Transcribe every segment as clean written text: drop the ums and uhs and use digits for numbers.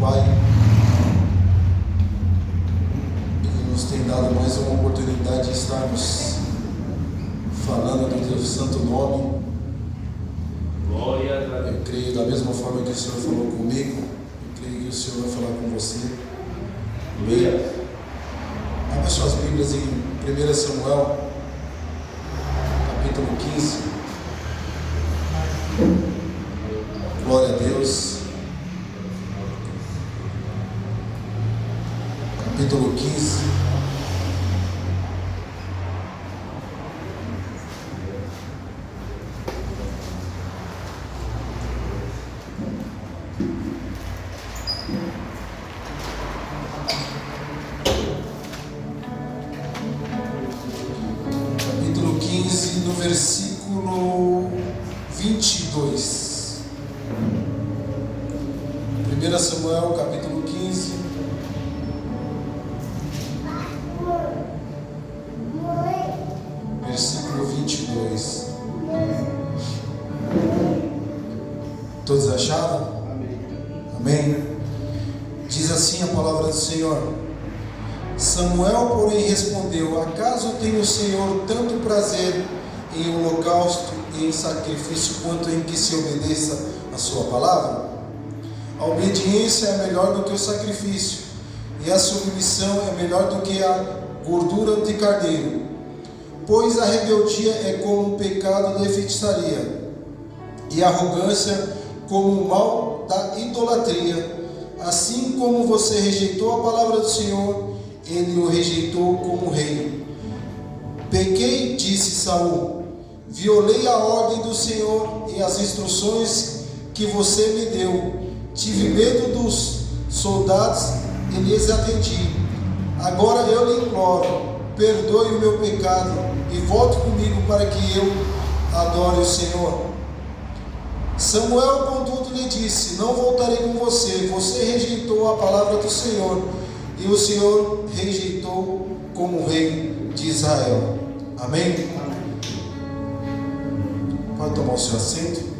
Pai, que nos tem dado mais uma oportunidade de estarmos falando do Teu santo nome. Glória a Deus. Eu creio da mesma forma que o Senhor falou comigo, eu creio que o Senhor vai falar com você. Amém? Abra suas Bíblias em 1 Samuel, capítulo 15. Glória a Deus. Capítulo 15. Capítulo 15, no versículo 22. 1 Samuel, capítulo 15. Versículo 22. Todos acharam? Amém? Diz assim a palavra do Senhor. Samuel, porém, respondeu: acaso tem o Senhor tanto prazer em holocausto e em sacrifício quanto em que se obedeça a sua palavra? A obediência é melhor do que o sacrifício, e a submissão é melhor do que a gordura de carneiro. Pois a rebeldia é como o pecado de feitiçaria, e a arrogância como o mal da idolatria. Assim como você rejeitou a palavra do Senhor, ele o rejeitou como rei. Pequei, disse Saul, violei a ordem do Senhor e as instruções que você me deu. Tive medo dos soldados e lhes atendi. Agora eu lhe imploro, perdoe o meu pecado e volte comigo para que eu adore o Senhor. Samuel, contudo, lhe disse: não voltarei com você. Você rejeitou a palavra do Senhor, e o Senhor rejeitou como rei de Israel. Amém? Pode tomar o seu assento.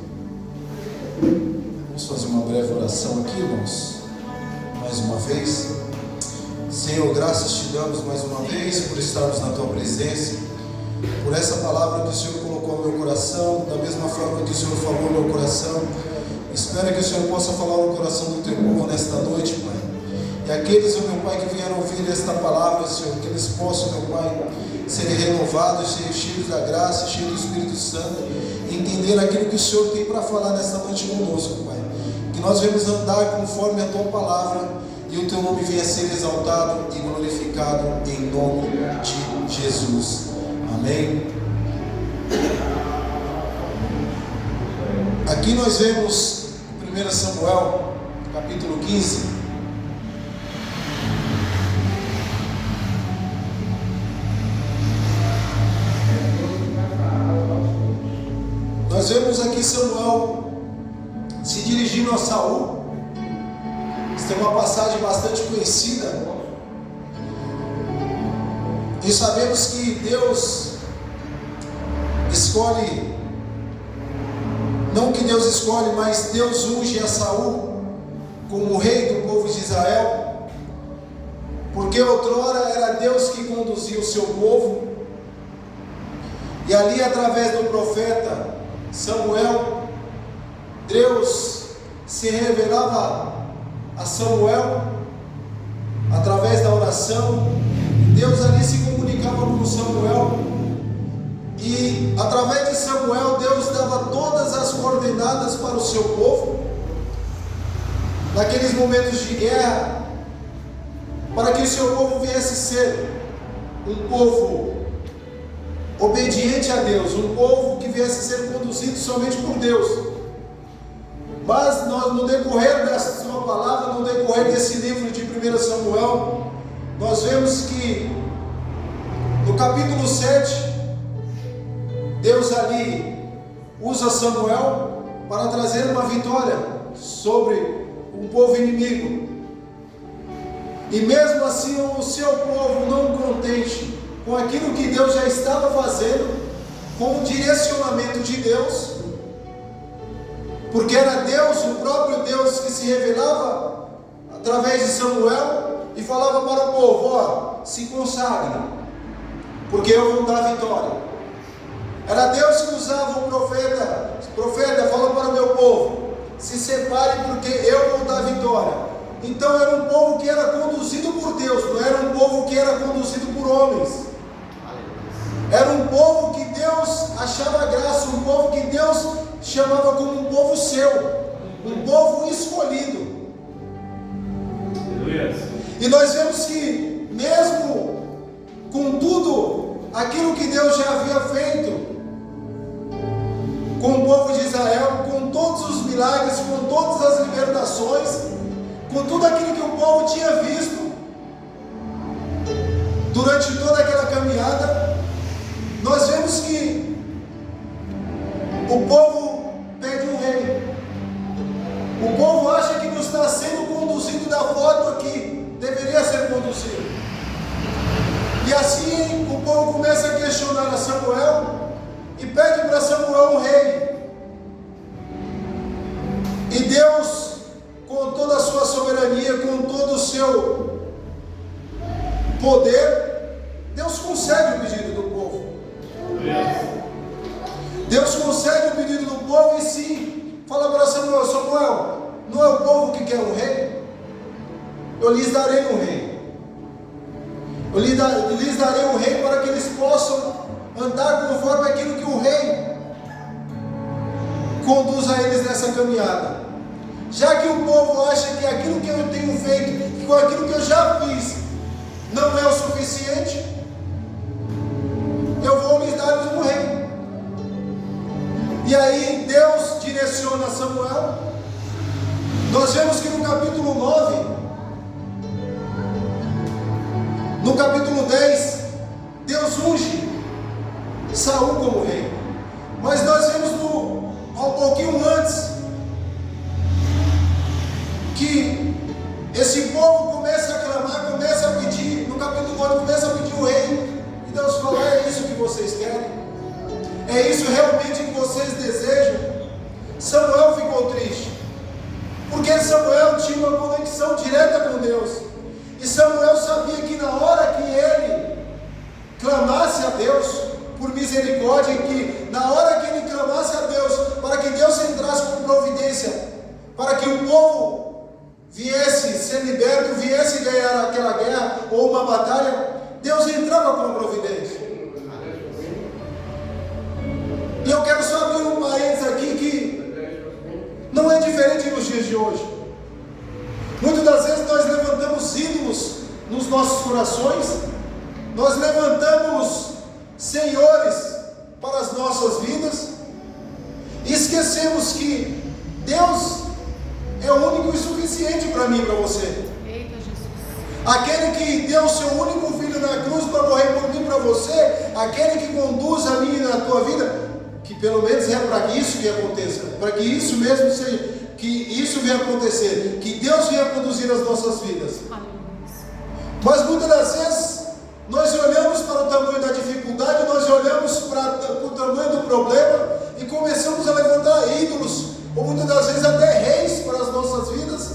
Vamos fazer uma breve oração aqui, irmãos. Mais uma vez. Senhor, graças te damos mais uma vez por estarmos na tua presença, por essa palavra que o Senhor colocou no meu coração, da mesma forma que o Senhor falou no meu coração. Espero que o Senhor possa falar no coração do teu povo nesta noite, Pai. E aqueles, meu Pai, que vieram ouvir esta palavra, Senhor, que eles possam, meu Pai, serem renovados, serem cheios da graça, cheios do Espírito Santo, e entender aquilo que o Senhor tem para falar nesta noite conosco, Pai. Que nós venhamos andar conforme a tua palavra, e o teu nome venha a ser exaltado e glorificado em nome de Jesus. Amém? Aqui nós vemos 1 Samuel, capítulo 15. Nós vemos aqui Samuel se dirigindo a Saul. Esta é uma passagem bastante conhecida. E sabemos que Deus escolhe, não que Deus escolhe, mas Deus unge a Saul como rei do povo de Israel, porque outrora era Deus que conduzia o seu povo, e ali através do profeta Samuel, Deus se revelava a Samuel através da oração. Deus ali se comunicava com Samuel, e através de Samuel Deus dava todas as coordenadas para o seu povo naqueles momentos de guerra, para que o seu povo viesse ser um povo obediente a Deus, um povo que viesse a ser conduzido somente por Deus. Mas nós, no decorrer dessa sua palavra, no decorrer desse livro de 1 Samuel, nós vemos que no capítulo 7, Deus ali usa Samuel para trazer uma vitória sobre um povo inimigo. E mesmo assim o seu povo, não contente com aquilo que Deus já estava fazendo, com o direcionamento de Deus, porque era Deus, o próprio Deus, que se revelava através de Samuel, e falava para o povo: ó, se consagrem, porque eu vou dar vitória. Era Deus que usava o profeta, fala para o meu povo: se separe, porque eu vou dar vitória. Então era um povo que era conduzido por Deus, não era um povo que era conduzido por homens. Era um povo que Deus achava graça, um povo que Deus chamava como um povo seu, um povo escolhido. E nós vemos que, mesmo com tudo aquilo que Deus já havia feito com o povo de Israel, com todos os milagres, com todas as libertações, com tudo aquilo que o povo tinha visto durante toda aquela caminhada, nós vemos que o povo pede um rei. O povo acha que não está sendo conduzido da forma que deveria ser conduzido. E assim o povo começa a questionar a Samuel e pede para Samuel um rei. E Deus, com toda a sua soberania, com todo o seu poder, Deus concede o pedido do povo. Deus concede o pedido do povo e sim, fala para Samuel: Samuel, não é o povo que quer um rei? Eu lhes darei um rei. Eu lhes darei um rei para que eles possam andar conforme aquilo que o rei conduz a eles nessa caminhada. Já que o povo acha que aquilo que eu tenho feito, que com aquilo que eu já fiz, não é o suficiente, eu vou lhes dar um rei. E aí Deus direciona Samuel. Nós vemos que no capítulo 9, no capítulo 10, Deus unge Saul como rei. Mas nós vemos um pouquinho antes que esse povo começa a clamar, começa a pedir. No capítulo 9 começa a pedir o rei, e Deus fala: é isso que vocês querem? É isso realmente que vocês desejam? Samuel ficou triste, porque Samuel tinha uma conexão direta com Deus, e Samuel sabia que na hora que ele clamasse a Deus por misericórdia, que na hora que ele clamasse a Deus, para que Deus entrasse com providência, para que o povo viesse ser liberto, viesse ganhar aquela guerra ou uma batalha, Deus entrava com a providência. E eu quero só abrir um parênteses aqui, que não é diferente nos dias de hoje. Muitas das vezes nós levantamos ídolos nos nossos corações, nós levantamos senhores para as nossas vidas, e esquecemos que Deus é o único e suficiente para mim e para você. Eita, Jesus. Aquele que deu o seu único filho na cruz para morrer por mim e para você, aquele que conduz a mim e a tua vida, que pelo menos é para isso que aconteça, para que isso mesmo seja, que isso venha acontecer, que Deus venha conduzir as nossas vidas. Mas muitas das vezes nós olhamos para o tamanho da dificuldade, nós olhamos para o tamanho do problema e começamos a levantar ídolos, ou muitas das vezes até reis para as nossas vidas,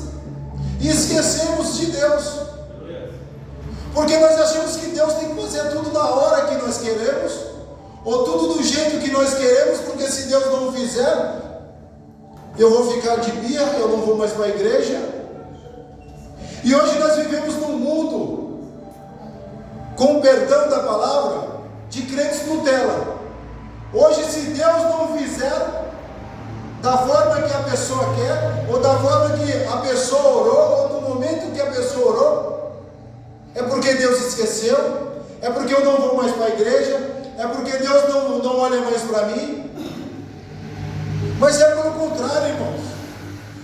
e esquecemos de Deus, porque nós achamos que Deus tem que fazer tudo na hora que nós queremos, ou tudo do jeito que nós queremos, porque se Deus não fizer, eu vou ficar de birra, eu não vou mais para a igreja. E hoje nós vivemos num mundo, com o perdão da palavra, de crentes Nutella. Hoje, se Deus não fizer da forma que a pessoa quer, ou da forma que a pessoa orou, ou no momento que a pessoa orou, é porque Deus esqueceu, é porque eu não vou mais para a igreja, é porque Deus não olha mais para mim. Mas é pelo contrário, irmãos.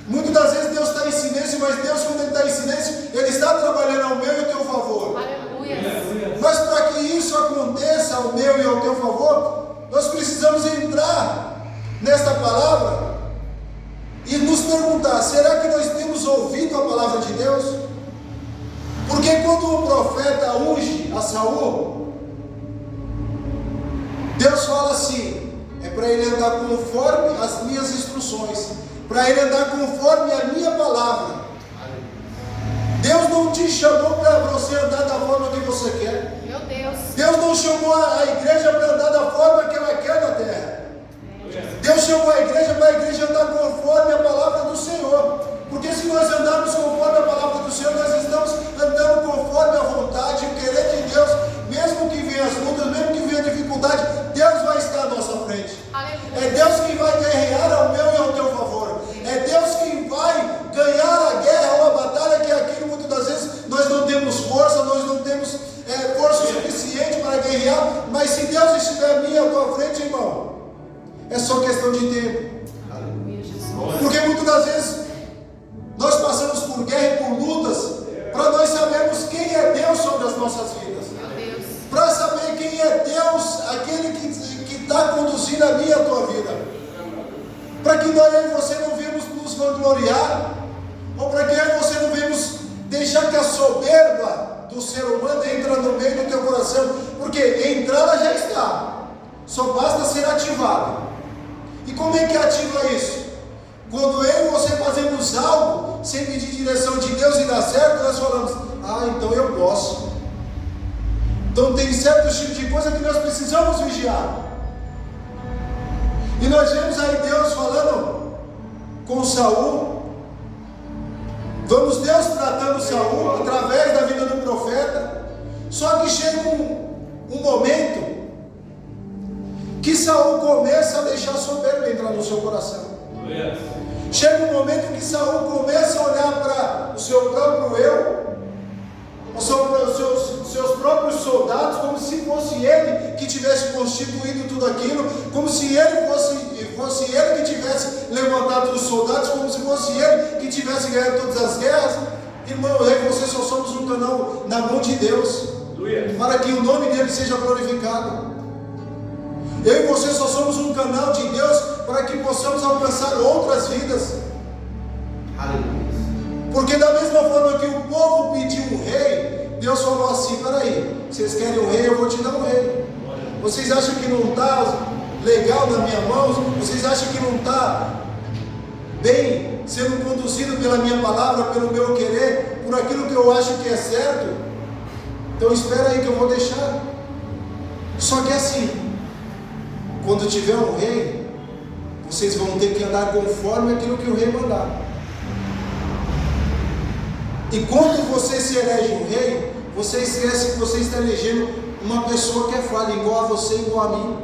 Muitas das vezes Deus está em silêncio, mas Deus, quando Ele está em silêncio, Ele está trabalhando ao meu e ao teu favor. Aleluia. Mas para que isso aconteça ao meu e ao teu favor, nós precisamos entrar nesta palavra e nos perguntar: será que nós temos ouvido a palavra de Deus? Porque quando o profeta unge a Saul, Deus fala assim: é para ele andar conforme as minhas instruções, para ele andar conforme a minha palavra. chamou para você andar da forma que você quer. Meu Deus. Deus não chamou a igreja para andar da forma que ela quer na terra. Deus chamou a igreja para a igreja andar conforme a palavra do Senhor. Porque se nós andarmos conforme a palavra do Senhor, nós estamos andando conforme a vontade e o querer de Deus. Mesmo que venham as lutas, mesmo que venha a dificuldade, Deus vai estar à nossa frente. Aleluia. É Deus quem vai guerrear ao meu e ao teu favor. É Deus quem vai ganhar a guerra ou a batalha, que é aquilo muitas das vezes nós não temos força, nós não temos força suficiente para guerrear. Mas se Deus estiver à minha e à tua frente, irmão, é só questão de tempo. Aleluia, Jesus. Porque muitas das vezes nós passamos por guerra e por lutas para nós sabermos quem é Deus sobre as nossas vidas. Meu Deus. Para saber quem é Deus, aquele que está conduzindo a minha e a tua vida. Para que nós e você não venhamos nos vangloriar, ou para que eu e você não venhamos deixar que a soberba do ser humano entre no meio do teu coração, porque entrar ela já está, só basta ser ativada. E como é que ativa isso? Quando eu e você fazemos algo sem pedir direção de Deus e dá certo, nós falamos: ah, então eu posso. Então tem certos tipos de coisa que nós precisamos vigiar. E nós vemos aí Deus falando com Saul. Vamos Deus tratando Saul através da vida do profeta. Só que chega um momento que Saul começa a deixar a soberba entrar no seu coração. Chega um momento que Saul começa a olhar para o seu próprio eu, os seus próprios soldados, como se fosse ele que tivesse constituído tudo aquilo, como se ele fosse ele que tivesse levantado os soldados, como se fosse ele que tivesse ganhado todas as guerras. Irmão, eu e você só somos um canal na mão de Deus, para que o nome dele seja glorificado. Eu e você só somos um canal de Deus para que possamos alcançar outras vidas. Aleluia. Porque da mesma forma que o povo pediu um rei, Deus falou assim: peraí, vocês querem um rei, eu vou te dar um rei. Vocês acham que não está legal na minha mão? Vocês acham que não está bem sendo conduzido pela minha palavra, pelo meu querer, por aquilo que eu acho que é certo? Então espera aí que eu vou deixar. Só que assim, quando tiver um rei, vocês vão ter que andar conforme aquilo que o rei mandar. E quando você se elege um rei, você esquece que você está elegendo uma pessoa que é falha, igual a você, igual a mim.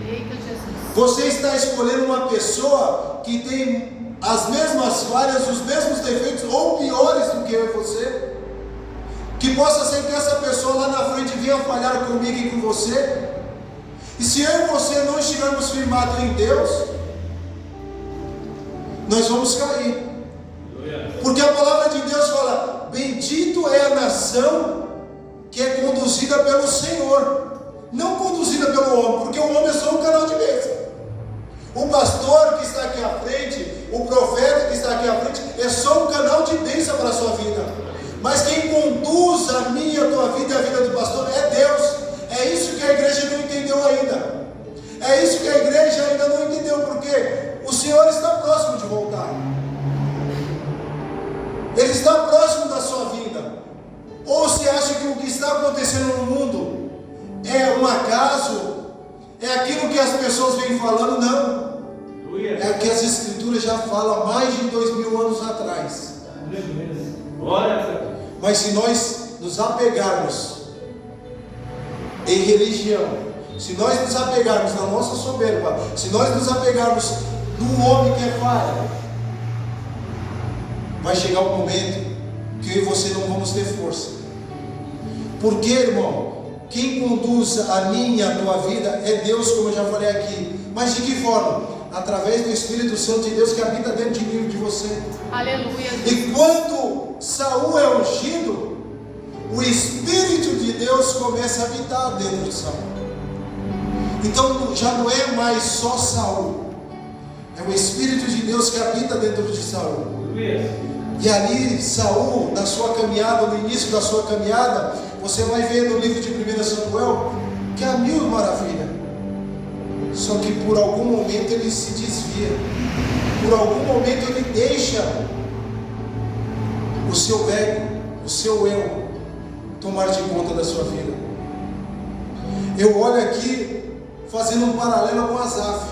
Eita, Jesus. Você está escolhendo uma pessoa que tem as mesmas falhas, os mesmos defeitos, ou piores do que eu e você. Que possa ser que essa pessoa lá na frente venha falhar comigo e com você. E se eu e você não estivermos firmados em Deus, nós vamos cair. Porque a palavra de Deus fala: bendito é a nação que é conduzida pelo Senhor, não conduzida pelo homem, porque o homem é só um canal de bênção. O pastor que está aqui à frente, o profeta que está aqui à frente, é só um canal de bênção para a sua vida. Mas quem conduz a minha, a tua vida e a vida do pastor é Deus. É isso que a igreja não entendeu ainda. É isso que a igreja ainda não entendeu, porque o Senhor está próximo de voltar. Ele está próximo da sua vida. Ou você acha que o que está acontecendo no mundo é um acaso? É aquilo que as pessoas vêm falando? Não. É o que as Escrituras já falam há mais de 2000 anos atrás. Mas se nós nos apegarmos em religião, se nós nos apegarmos na nossa soberba, se nós nos apegarmos no homem que é falho, vai chegar um momento que eu e você não vamos ter força. Porque, irmão, quem conduz a minha e a tua vida é Deus, como eu já falei aqui. Mas de que forma? Através do Espírito Santo de Deus que habita dentro de mim e de você. Aleluia. E quando Saul é ungido, o Espírito de Deus começa a habitar dentro de Saul. Então já não é mais só Saul, é o Espírito de Deus que habita dentro de Saul. E ali Saul, na sua caminhada, no início da sua caminhada, você vai ver no livro de 1 Samuel que há mil maravilhas. Só que por algum momento ele se desvia, por algum momento ele deixa o seu ego, o seu eu tomar de conta da sua vida. Eu olho aqui fazendo um paralelo com Asaf.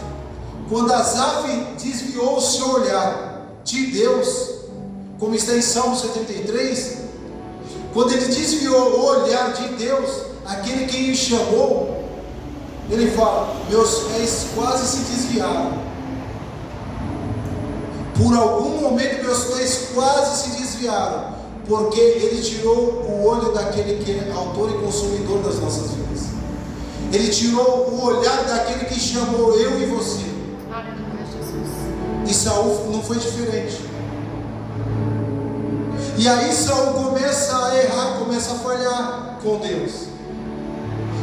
Quando Asaf desviou o seu olhar de Deus, como está em Salmo 73, quando ele desviou o olhar de Deus, aquele que o chamou, ele fala: meus pés quase se desviaram. Por algum momento meus pés quase se desviaram, porque ele tirou o olho daquele que é autor e consumidor das nossas vidas. Ele tirou o olhar daquele que chamou eu e você. Aleluia, Jesus. E Saul não foi diferente. E aí Saul começa a errar, começa a falhar com Deus.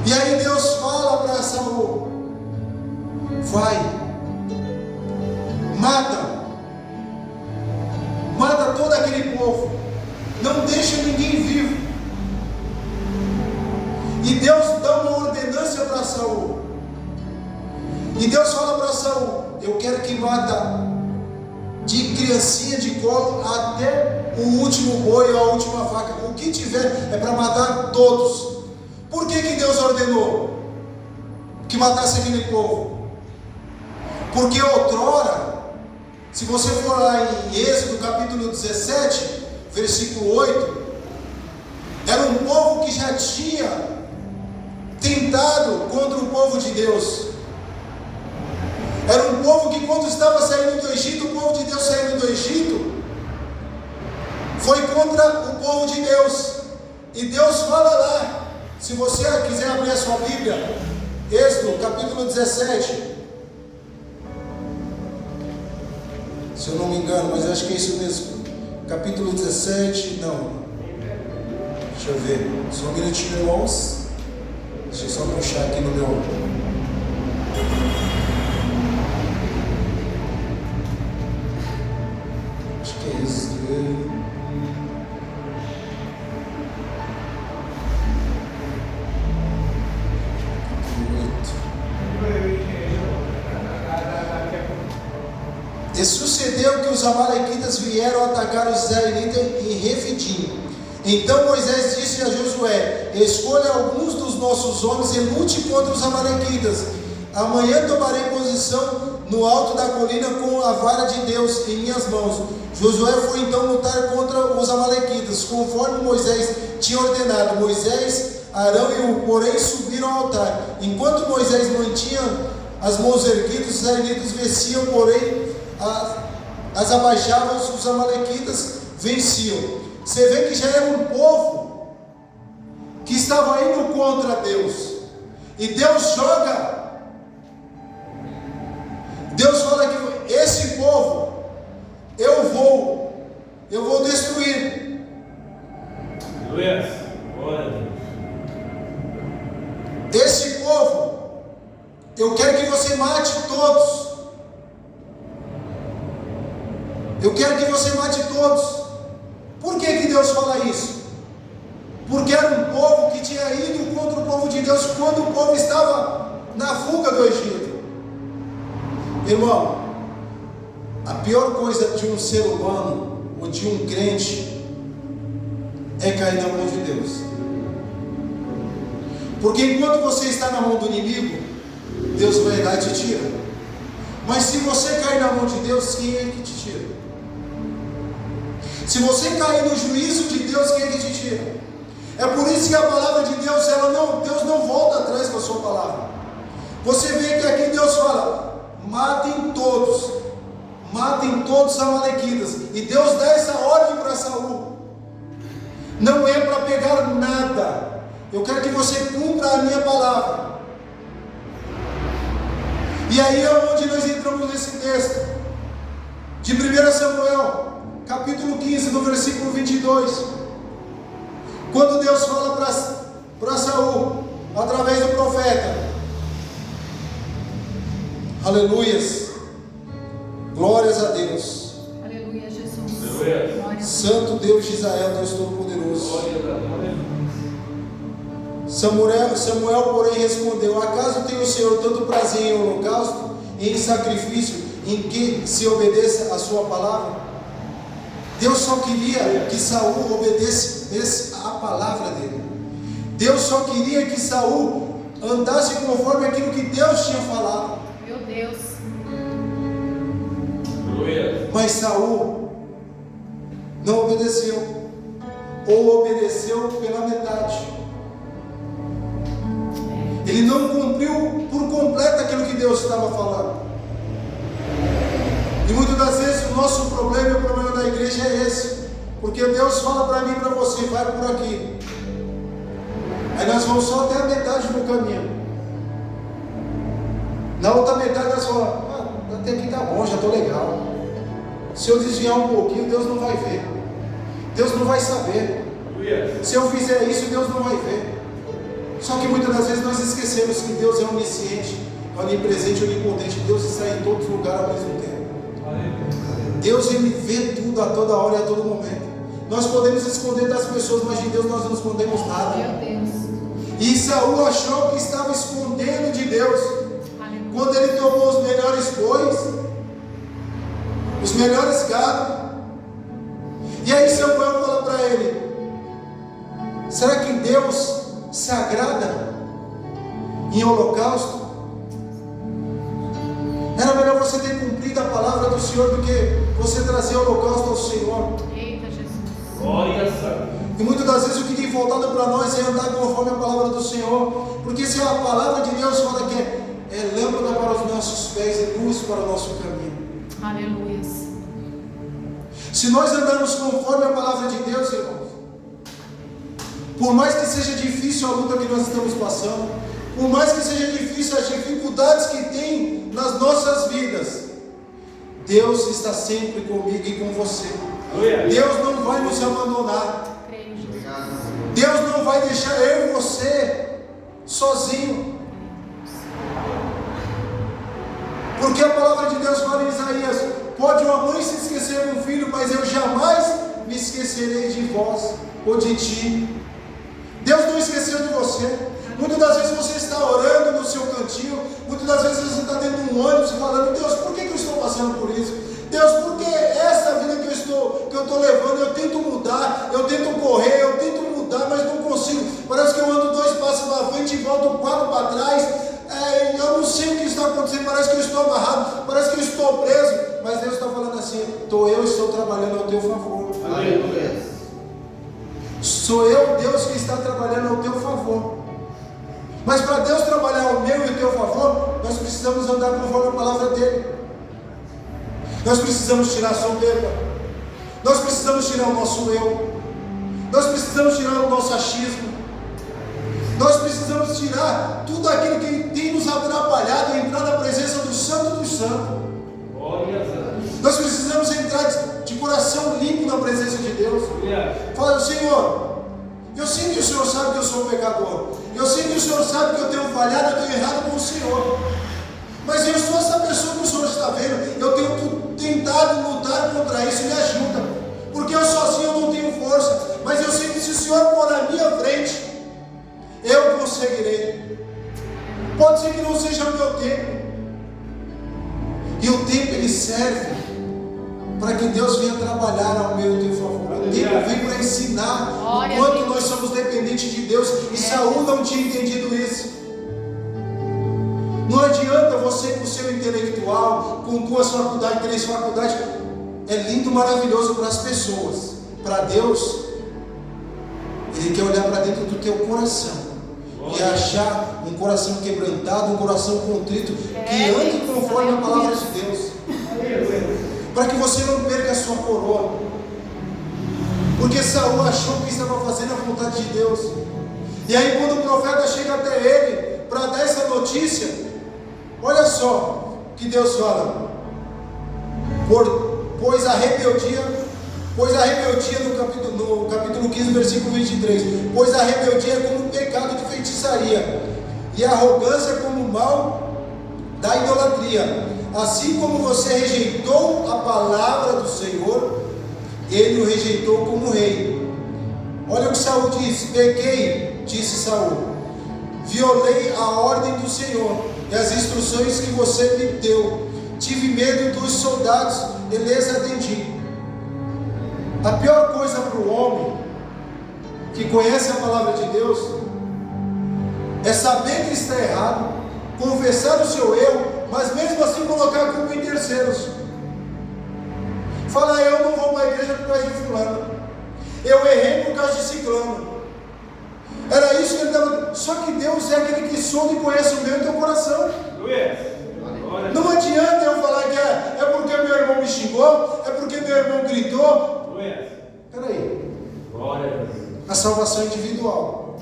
E aí Deus fala para Saul: vai, mata todo aquele povo, não deixa ninguém vivo. E Deus dá uma ordenância para Saul. E Deus fala para Saul: eu quero que mata de criancinha de colo até o último boi ou a última vaca, o que tiver, é para matar todos. Por que Deus ordenou que matasse aquele povo? Porque outrora, se você for lá em Êxodo capítulo 17, versículo 8, era um povo que já tinha tentado contra o povo de Deus. Era um povo que, quando estava saindo do Egito, o povo de Deus saindo do Egito, foi contra o povo de Deus. E Deus fala lá, se você quiser abrir a sua Bíblia, Êxodo capítulo 17, se eu não me engano, mas acho que é isso mesmo, capítulo 17, não, deixa eu ver, só um minutinho, irmãos, deixa eu só puxar aqui no meu... Acho que é isso. E sucedeu que os amalequitas vieram atacar os israelitas em Refidim. Então Moisés disse a Josué: escolha alguns dos nossos homens e lute contra os amalequitas. Amanhã tomarei posição no alto da colina com a vara de Deus em minhas mãos. Josué foi então lutar contra os amalequitas, conforme Moisés tinha ordenado. Moisés, Arão e o porém subiram ao altar. Enquanto Moisés mantinha as mãos erguidas, os israelitas venciam, porém as abaixavam, os amalequitas venciam. Você vê que já era um povo que estava indo contra Deus. E Deus fala que esse povo eu vou destruir. Aleluia. Glória a Deus. Esse povo eu quero que você mate todos. Eu quero que você mate todos. Por que Deus fala isso? Porque era um povo que tinha ido contra o povo de Deus quando o povo estava na fuga do Egito. Irmão, a pior coisa de um ser humano ou de um crente é cair na mão de Deus. Porque enquanto você está na mão do inimigo, Deus vai lá e te tira. Mas se você cair na mão de Deus, quem é que te tira? Se você cair no juízo de Deus, quem é que te tira? É por isso que a palavra de Deus, Deus não volta atrás com a sua palavra. Você vê que aqui Deus fala: matem todos os amalequitas. E Deus dá essa ordem para Saul. Não é para pegar nada. Eu quero que você cumpra a minha palavra. E aí é onde nós entramos nesse texto de 1 Samuel capítulo 15, no versículo 22, quando Deus fala para Saul, através do profeta. Aleluias, glórias a Deus. Aleluia, Jesus. Aleluia. Santo Deus de Israel, Deus Todo-Poderoso. Samuel, porém, respondeu: acaso tem o Senhor tanto prazer em holocausto, em sacrifício, em que se obedeça a sua palavra? Deus só queria que Saul obedecesse a palavra dele. Deus só queria que Saul andasse conforme aquilo que Deus tinha falado. Meu Deus. Mas Saul não obedeceu, ou obedeceu pela metade. Ele não cumpriu por completo aquilo que Deus estava falando. E muitas das vezes o nosso problema e o problema da igreja é esse, porque Deus fala para mim e para você: vai por aqui. Aí nós vamos só até a metade do caminho. Na outra metade nós falamos: até aqui tá bom, já estou legal. Se eu desviar um pouquinho, Deus não vai ver, Deus não vai saber. Se eu fizer isso, Deus não vai ver. Só que muitas das vezes nós esquecemos que Deus é onisciente, onipresente, onipotente. Deus está em todos os lugares ao mesmo tempo. Deus, Ele vê tudo a toda hora e a todo momento. Nós podemos esconder das pessoas, mas de Deus nós não escondemos nada. Meu Deus. E Saul achou que estava escondendo de Deus. Aleluia. Quando ele tomou os melhores bois, os melhores gados, e aí Samuel fala para ele: será que Deus se agrada em holocausto? Era melhor você ter cumprido a palavra do Senhor do que você trazer holocausto ao Senhor. Eita, Jesus. Glória a Deus. E muitas das vezes o que tem faltado para nós é andar conforme a palavra do Senhor, porque se a palavra de Deus fala que é lâmpada para os nossos pés e luz para o nosso caminho. Aleluia. Se nós andarmos conforme a palavra de Deus, irmãos, por mais que seja difícil a luta que nós estamos passando, por mais que seja difícil as dificuldades que tem nas nossas vidas, Deus está sempre comigo e com você. Deus não vai nos abandonar. Creio, Jesus. Deus não vai deixar eu e você sozinho. Porque a palavra de Deus fala em Isaías: pode uma mãe se esquecer de um filho, mas eu jamais me esquecerei de vós ou de ti. Deus não esqueceu de você. Muitas das vezes você está orando no seu cantinho, muitas das vezes você está dentro de um ônibus falando: Deus, por que eu estou passando por isso? Deus, por que essa vida que eu estou levando, eu tento mudar, eu tento correr, eu tento mudar, mas não consigo. Parece que eu ando 2 passos para frente e volto 4 para trás. Eu não sei o que está acontecendo, parece que eu estou amarrado, parece que eu estou preso. Mas Deus está falando assim: eu estou trabalhando ao teu favor. Aleluia. Sou eu, Deus, que está trabalhando ao teu favor. Mas para Deus trabalhar ao meu e ao teu favor, nós precisamos andar conforme a palavra dele. Nós precisamos tirar a soberba. Nós precisamos tirar o nosso eu. Nós precisamos tirar o nosso achismo. Nós precisamos tirar tudo aquilo que tem nos atrapalhado a entrar na presença do Santo dos Santos. Nós precisamos entrar de coração limpo na presença de Deus. Fala: Senhor, eu sei que o Senhor sabe que eu sou pecador. Eu sei que o Senhor sabe que eu tenho falhado, eu tenho errado com o Senhor. Mas eu sou essa pessoa que o Senhor está vendo. Eu tenho tentado lutar contra isso. Me ajuda. Porque eu sozinho eu não tenho força. Mas eu sei que se o Senhor for na minha frente, eu conseguirei. Pode ser que não seja o meu tempo. E o tempo ele serve para que Deus venha trabalhar ao meu e teu favor. O tempo vem para ensinar o quanto nós somos dependentes de Deus. E Saul não tinha entendido isso. Não adianta você com o seu intelectual, com 2 faculdades, 3 faculdades. É lindo, maravilhoso para as pessoas. Para Deus, Ele quer olhar para dentro do teu coração e achar um coração quebrantado, um coração contrito, que ande conforme a palavra de Deus, para que você não perca a sua coroa. Porque Saul achou que estava fazendo a vontade de Deus. E aí quando o profeta chega até ele para dar essa notícia, olha só o que Deus fala: pois a rebeldia no capítulo 15, versículo 23, pois a rebeldia é como um pecado de feitiçaria, e a arrogância como o mal da idolatria. Assim como você rejeitou a palavra do Senhor, ele o rejeitou como rei. Olha o que Saul diz: pequei, disse Saul, violei a ordem do Senhor e as instruções que você me deu, tive medo dos soldados e lhes atendi. A pior coisa para o homem que conhece a palavra de Deus é saber que está errado, confessar o seu erro, mas mesmo assim colocar a culpa em terceiros. Falar: eu não vou para a igreja por causa de fulano, eu errei por causa de ciclano. Era isso que ele estava. Só que Deus é aquele que sonda e conhece o meu e o teu coração. Não adianta eu falar que é porque meu irmão me xingou, é porque meu irmão gritou. Peraí. A salvação é individual.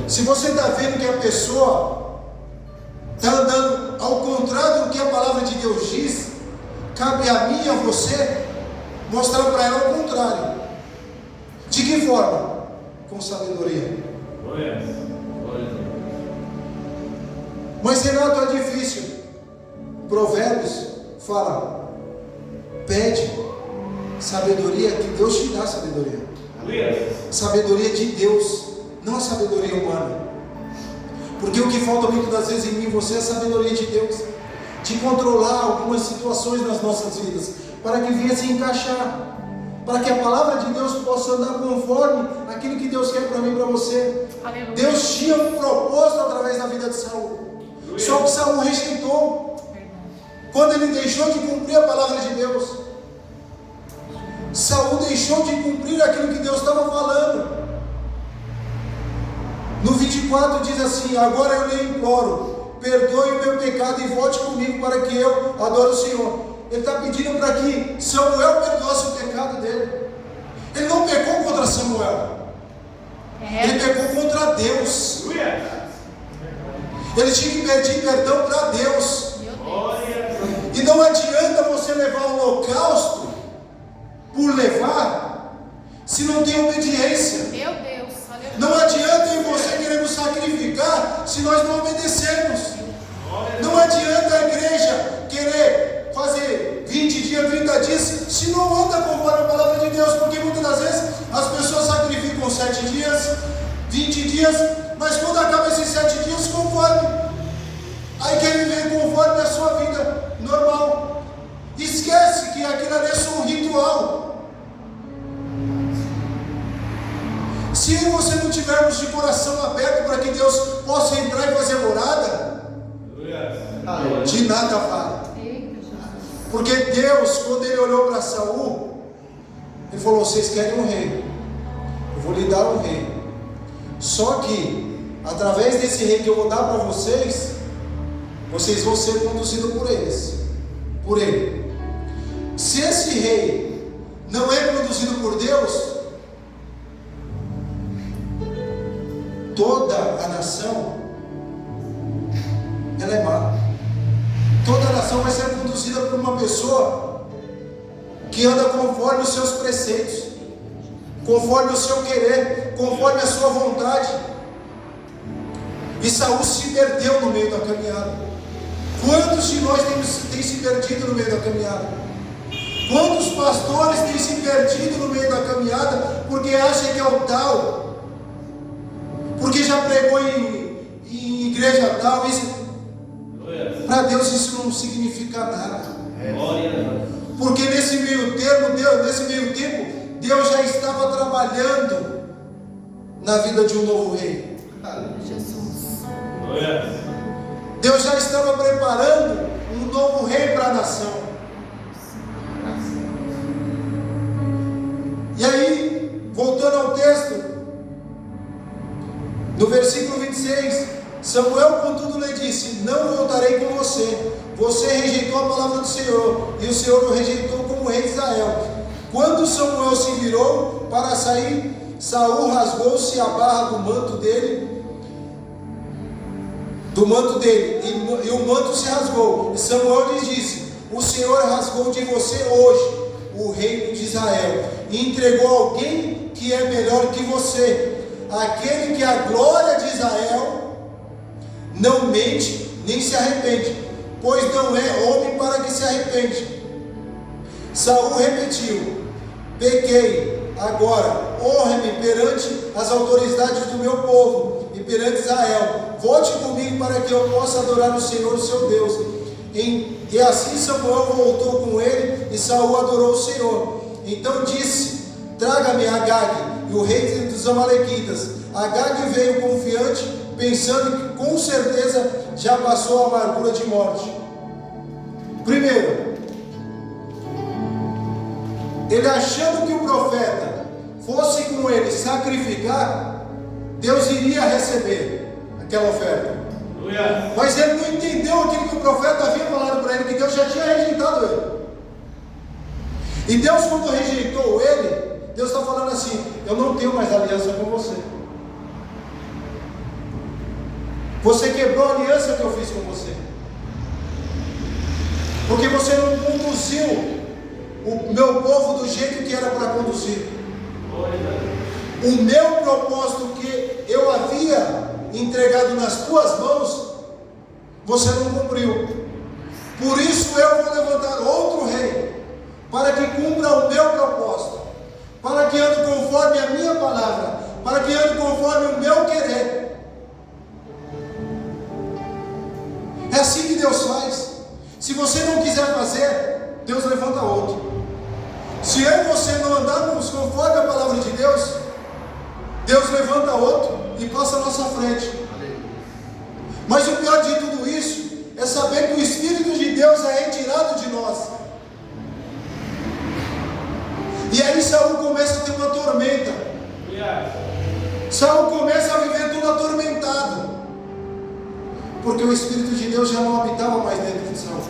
Se você está vendo que a pessoa está andando ao contrário do que a palavra de Deus diz, cabe a mim e a você mostrar para ela o contrário. De que forma? Com sabedoria. Mas Renato, é difícil. Provérbios fala: pede sabedoria, que Deus te dá sabedoria. Sabedoria de Deus, não a sabedoria humana. Porque o que falta muitas das vezes em mim e você é a sabedoria de Deus, de controlar algumas situações nas nossas vidas, para que venha se encaixar, para que a palavra de Deus possa andar conforme aquilo que Deus quer para mim e para você. Aleluia. Deus tinha um propósito através da vida de Saul, só que Saul rejeitou. Quando ele deixou de cumprir a palavra de Deus, Saul deixou de cumprir aquilo que Deus estava falando. No 24 diz assim: agora eu lhe imploro, perdoe o meu pecado e volte comigo para que eu adore o Senhor. Ele está pedindo para que Samuel perdoasse o pecado dele. Ele não pecou contra Samuel, ele pecou contra Deus. Ele tinha que pedir perdão para Deus. E não adianta você levar o holocausto por levar, se não tem obediência. Meu Deus, aleluia. Não adianta eu e você queremos sacrificar se nós não obedecermos. Não adianta a igreja querer fazer 20 dias, 30 dias, se não anda conforme a palavra de Deus. Porque muitas das vezes as pessoas sacrificam 7 dias, 20 dias, mas quando acaba esses 7 dias, conforme. Aí quer viver conforme a sua vida normal. Esquece que aquilo ali é só um ritual. Se eu e você não tivermos de coração aberto para que Deus possa entrar e fazer morada, de nada vale. Porque Deus, quando ele olhou para Saul, ele falou: vocês querem um rei, eu vou lhe dar um rei. Só que através desse rei que eu vou dar para vocês, vocês vão ser conduzidos por ele. Se esse rei não é conduzido por Deus, toda a nação ela é má. Toda a nação vai ser conduzida por uma pessoa que anda conforme os seus preceitos, conforme o seu querer, conforme a sua vontade. E Saul se perdeu no meio da caminhada. Quantos de nós têm se perdido no meio da caminhada? Quantos pastores têm se perdido no meio da caminhada porque acham que é o tal, porque já pregou em igreja tal? Para Deus isso não significa nada. Porque nesse meio tempo, Deus já estava trabalhando na vida de um novo rei. Jesus. Deus já estava preparando um novo rei para a nação. E aí, voltando ao texto, no versículo 26, Samuel contudo lhe disse: não voltarei com você, você rejeitou a palavra do Senhor, e o Senhor o rejeitou como rei de Israel. Quando Samuel se virou para sair, Saul rasgou-se a barra do manto dele, e o manto se rasgou. E Samuel lhe disse: o Senhor rasgou de você hoje o reino de Israel, e entregou alguém que é melhor que você, aquele que a glória de Israel não mente nem se arrepende, pois não é homem para que se arrepende. Saul repetiu: pequei, agora honre-me perante as autoridades do meu povo e perante Israel. Volte comigo para que eu possa adorar o Senhor, seu Deus. E assim Samuel voltou com ele, e Saul adorou o Senhor. Então disse: traga-me Agag, e o rei dos Amalequitas. Agag veio confiante, pensando que com certeza já passou a amargura de morte. Primeiro, ele achando que o profeta fosse com ele sacrificar, Deus iria receber aquela oferta. Mas ele não entendeu aquilo que o profeta havia falado para ele, que Deus já tinha rejeitado ele. E Deus, quando rejeitou ele, Deus está falando assim: eu não tenho mais aliança com você. Você quebrou a aliança que eu fiz com você, porque você não conduziu o meu povo do jeito que era para conduzir. O meu propósito que eu havia entregado nas tuas mãos, você não cumpriu. Por isso eu vou levantar outro rei, para que cumpra o meu propósito, para que ande conforme a minha palavra, para que ande conforme o meu querer. É assim que Deus faz. Se você não quiser fazer, Deus levanta outro. Se eu e você não andarmos conforme a palavra de Deus, Deus levanta outro e passa à nossa frente. Mas o pior de tudo isso é saber que o Espírito de Deus é retirado de nós. E aí Saul começa a ter uma tormenta. Saul começa a viver todo atormentado, porque o Espírito de Deus já não habitava mais dentro de Saul.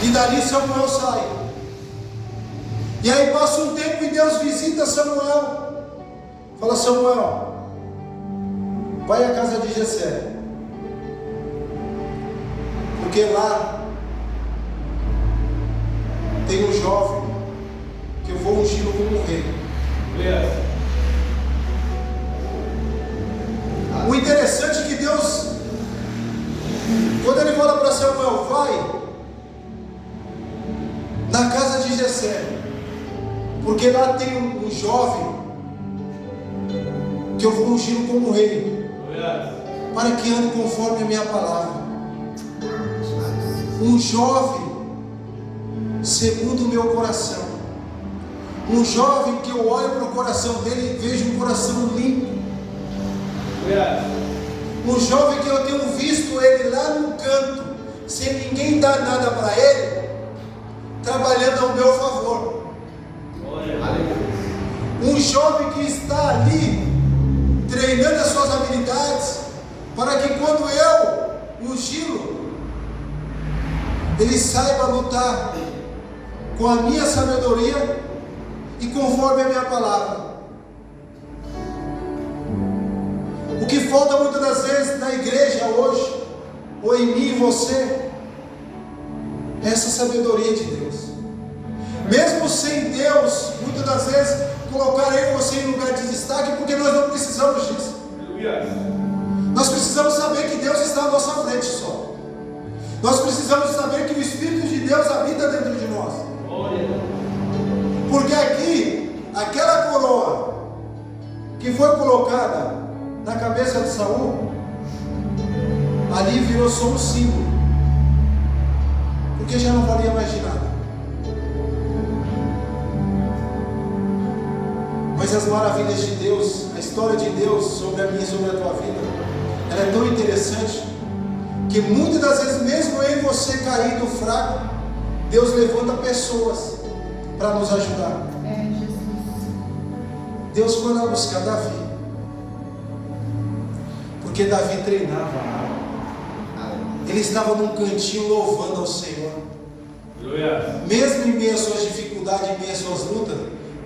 E dali Samuel sai. E aí passa um tempo e Deus visita Samuel. Fala: Samuel, vai à casa de Jessé, porque lá tem um jovem que eu vou ungí-lo como rei. O interessante é que Deus, quando ele fala para Samuel: vai na casa de Jessé, porque lá tem um jovem que eu vou ungir como rei, para que ande conforme a minha palavra. Um jovem segundo o meu coração, um jovem que eu olho para o coração dele e vejo um coração limpo, um jovem que eu tenho visto ele lá no canto, sem ninguém dar nada para ele, trabalhando ao meu favor. Um jovem que está ali treinando as suas habilidades, para que quando eu ungí-lo, ele saiba lutar com a minha sabedoria e conforme a minha palavra. O que falta muitas das vezes na igreja hoje, ou em mim e você, é essa sabedoria de Deus. Mesmo sem Deus, muitas das vezes colocar eu e você em lugar de destaque, porque nós não precisamos disso. Nós precisamos saber que Deus está à nossa frente só. Nós precisamos saber que o Espírito de Deus habita dentro de nós. Porque aqui, aquela coroa que foi colocada na cabeça de Saul, ali virou só um símbolo, porque já não valia mais de nada. Mas as maravilhas de Deus, a história de Deus sobre a minha e sobre a tua vida, ela é tão interessante, que muitas das vezes, mesmo eu e você caído fraco, Deus levanta pessoas para nos ajudar. Deus foi lá buscar Davi, porque Davi treinava a alma. Ele estava num cantinho louvando ao Senhor. Mesmo em meio às suas dificuldades, em meio às suas lutas,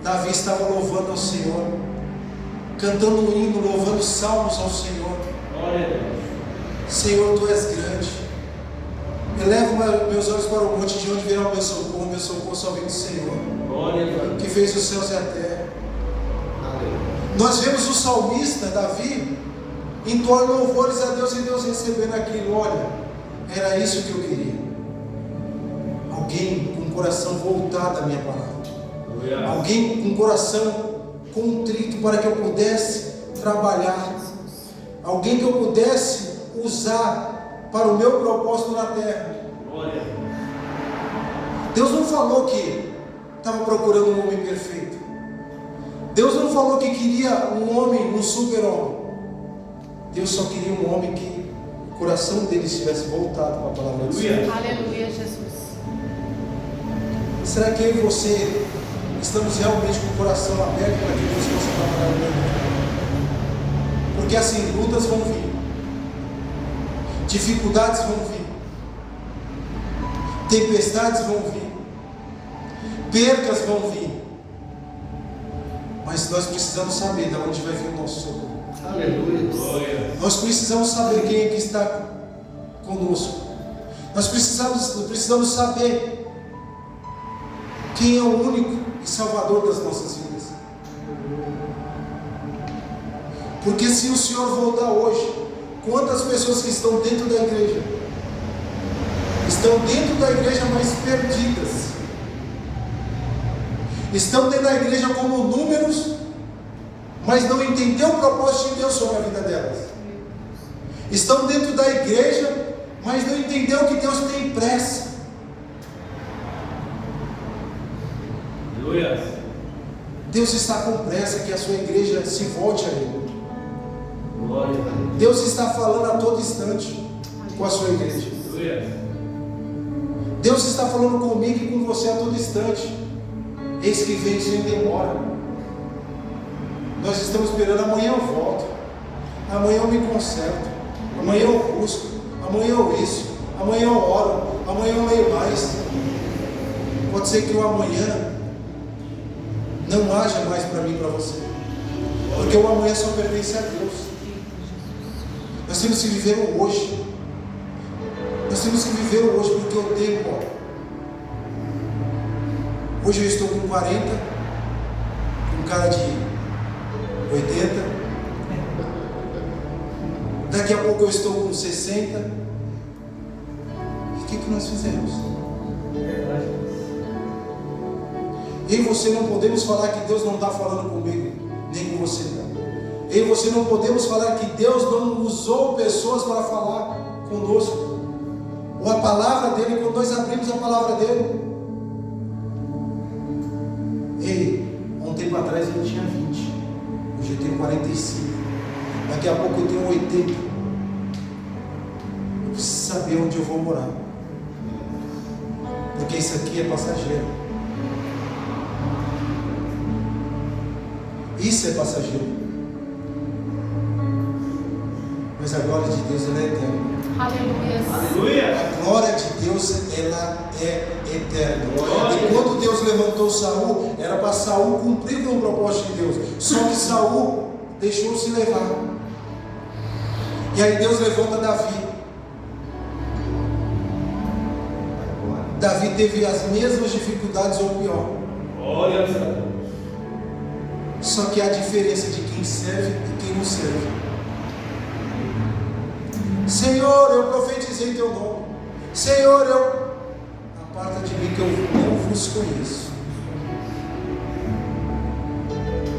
Davi estava louvando ao Senhor, cantando um hino, louvando salmos ao Senhor. Senhor, Tu és grande. Elevo meus olhos para o monte, de onde virá o meu socorro só vem do Senhor, que fez os céus e a terra. Nós vemos o salmista Davi entoar louvores a Deus, e Deus recebendo aquilo. Olha, era isso que eu queria, alguém com o coração voltado à minha palavra, alguém com o coração contrito, para que eu pudesse trabalhar, alguém que eu pudesse usar para o meu propósito na terra. Glória. Deus não falou que estava procurando um homem perfeito. Deus não falou que queria um homem, um super-homem. Deus só queria um homem que o coração dele estivesse voltado para a palavra de Deus. Aleluia, Jesus. Será que eu e você estamos realmente com o coração aberto para que Deus possa trabalhar no mundo? Porque assim, lutas vão vir, dificuldades vão vir, tempestades vão vir, percas vão vir, mas nós precisamos saber de onde vai vir o nosso socorro. Aleluia. Glória. Nós precisamos saber quem é que está conosco. Nós precisamos saber quem é o único e salvador das nossas vidas. Porque se o Senhor voltar hoje, quantas pessoas que estão dentro da igreja mais perdidas, estão dentro da igreja como números, mas não entendeu o propósito de Deus sobre a vida delas. Estão dentro da igreja, mas não entendeu que Deus tem pressa. Aleluia. Deus está com pressa que a sua igreja se volte a Ele. Glória. Deus está falando a todo instante com a sua igreja. Aleluia. Deus está falando comigo e com você a todo instante. Eis que vem sem demora. Nós estamos esperando, amanhã eu volto, amanhã eu me conserto, amanhã eu busco, amanhã eu isso, amanhã eu oro, amanhã eu leio mais. Pode ser que o amanhã não haja mais para mim e para você, porque o amanhã só pertence a Deus. Nós temos que viver o hoje. Nós temos que viver o hoje, porque o tempo, hoje eu estou com 40, com cara de 80, daqui a pouco eu estou com 60. E o que nós fizemos? Eu e você não podemos falar que Deus não está falando comigo, nem com você. Eu e você não podemos falar que Deus não usou pessoas para falar conosco, ou a palavra dele, quando nós abrimos a palavra dele. Ei, há um tempo atrás ele tinha 20, hoje eu tenho 45, daqui a pouco eu tenho 80. Eu preciso saber onde eu vou morar, porque isso aqui é passageiro. Isso é passageiro, mas a glória de Deus ela é eterna. Aleluia. A glória de Deus ela é eterna. E quando Deus levantou Saul, era para Saul cumprir com o propósito de Deus. Só que Saul deixou-se levar. E aí Deus levanta Davi. Davi teve as mesmas dificuldades ou pior. Glória a Deus. Só que há a diferença de quem serve e quem não serve. Senhor, eu profetizei teu nome. Senhor, aparta de mim que eu não vos conheço.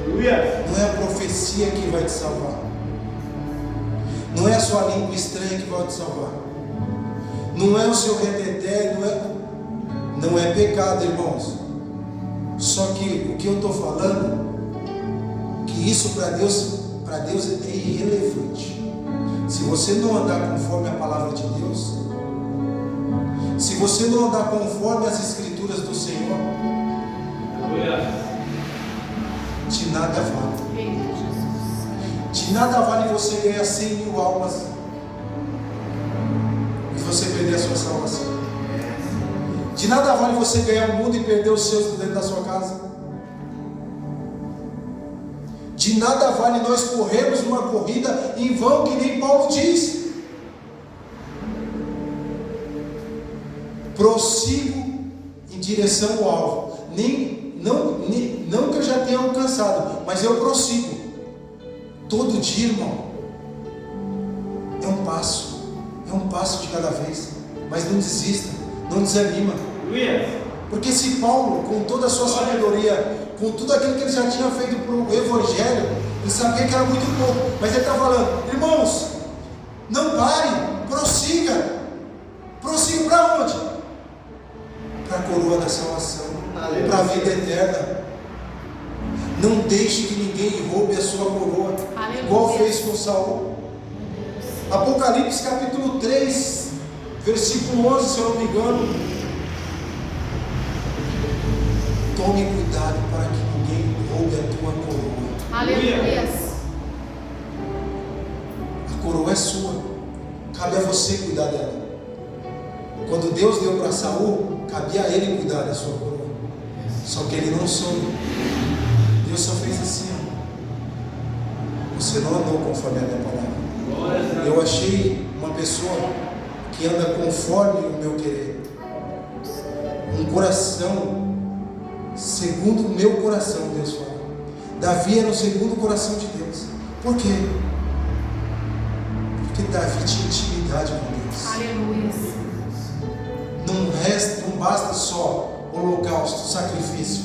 Não é a profecia que vai te salvar. Não é a sua língua estranha que vai te salvar. Não é o seu reteté, não é pecado, irmãos. Só que o que eu estou falando, que isso para Deus é irrelevante. Se você não andar conforme a palavra de Deus, se você não andar conforme as escrituras do Senhor, de nada vale. De nada vale você ganhar 100.000 almas e você perder a sua salvação. De nada vale você ganhar o mundo e perder os seus dentro da sua casa. De nada vale nós corrermos uma corrida em vão, que nem Paulo diz. Prossigo em direção ao alvo. Não que eu já tenha alcançado, mas eu prossigo. Todo dia, irmão, é um passo de cada vez. Mas não desista, não desanima. Porque se Paulo, com toda a sua sabedoria, com tudo aquilo que ele já tinha feito para o Evangelho, ele sabia que era muito pouco, mas ele está falando, irmãos, Não pare, prossiga. Prossiga para onde? Para a coroa da salvação, para a vida eterna. Não deixe que ninguém roube a sua coroa, igual fez com Saul. Apocalipse capítulo 3, versículo 11, se eu não me engano. Tome cuidado para que ninguém roube a tua coroa. Aleluia. A coroa é sua, cabe a você cuidar dela. Quando Deus deu para Saul, cabia a ele cuidar da sua coroa. Só que ele não soube. Deus só fez assim: você não andou conforme a minha palavra. Eu achei uma pessoa que anda conforme o meu querer, um coração segundo o meu coração. Deus fala. Davi era o segundo coração de Deus. Por quê? Porque Davi tinha intimidade com Deus. Aleluia. Não basta só holocausto, sacrifício.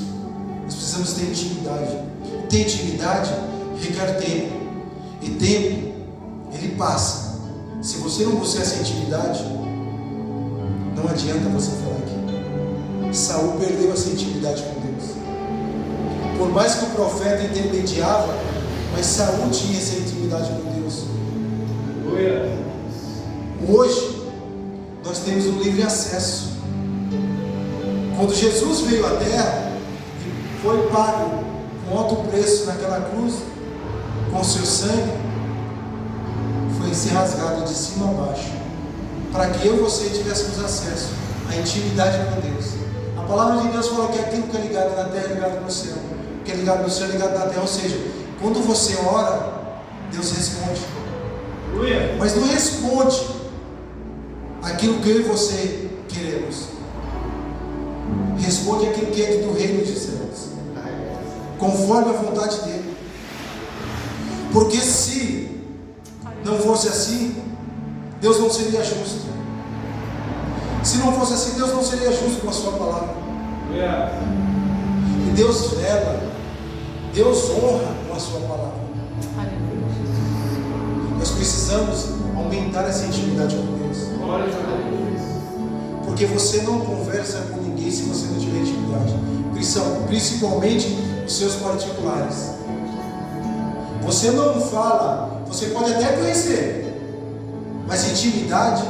Nós precisamos ter intimidade. Ter intimidade requer tempo. E tempo, ele passa. Se você não buscar essa intimidade, não adianta você falar aqui. Saul perdeu essa intimidade com Deus. Por mais que o profeta intermediava, mas Saul tinha essa intimidade com Deus. Hoje, nós temos um livre acesso. Quando Jesus veio à terra e foi pago com alto preço naquela cruz, com seu sangue, foi se rasgado de cima a baixo, para que eu e você tivéssemos acesso à intimidade com Deus. A palavra de Deus fala que aquilo que é ligado na terra é ligado no céu, o que é ligado no céu é ligado na terra. Ou seja, quando você ora, Deus responde. Mas não responde aquilo que eu e você queremos. Responde aquilo que é do reino de céus, conforme a vontade dele. Porque se não fosse assim, Deus não seria justo. Se não fosse assim, Deus não seria justo com a sua palavra. E Deus vela, Deus honra com a sua palavra. Nós precisamos aumentar essa intimidade com Deus. Porque você não conversa com ninguém se você não tiver intimidade, principalmente os seus particulares. Você não fala, você pode até conhecer, mas intimidade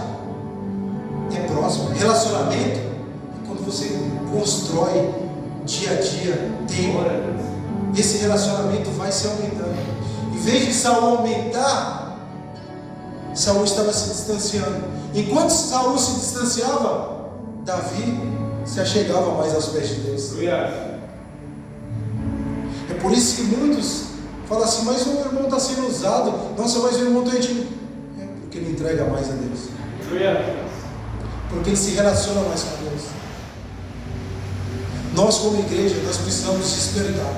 é próximo. Relacionamento é quando você constrói dia a dia, tempo. Esse relacionamento vai se aumentando. Em vez de Saul aumentar, Saul estava se distanciando. Enquanto Saul se distanciava, Davi se achegava mais aos pés de Deus. É por isso que muitos falam assim: mas o meu irmão está sendo usado. Nossa, mas o irmão está íntimo. É porque ele entrega mais a Deus. Porque ele se relaciona mais com Deus. Nós como igreja, nós precisamos despertar.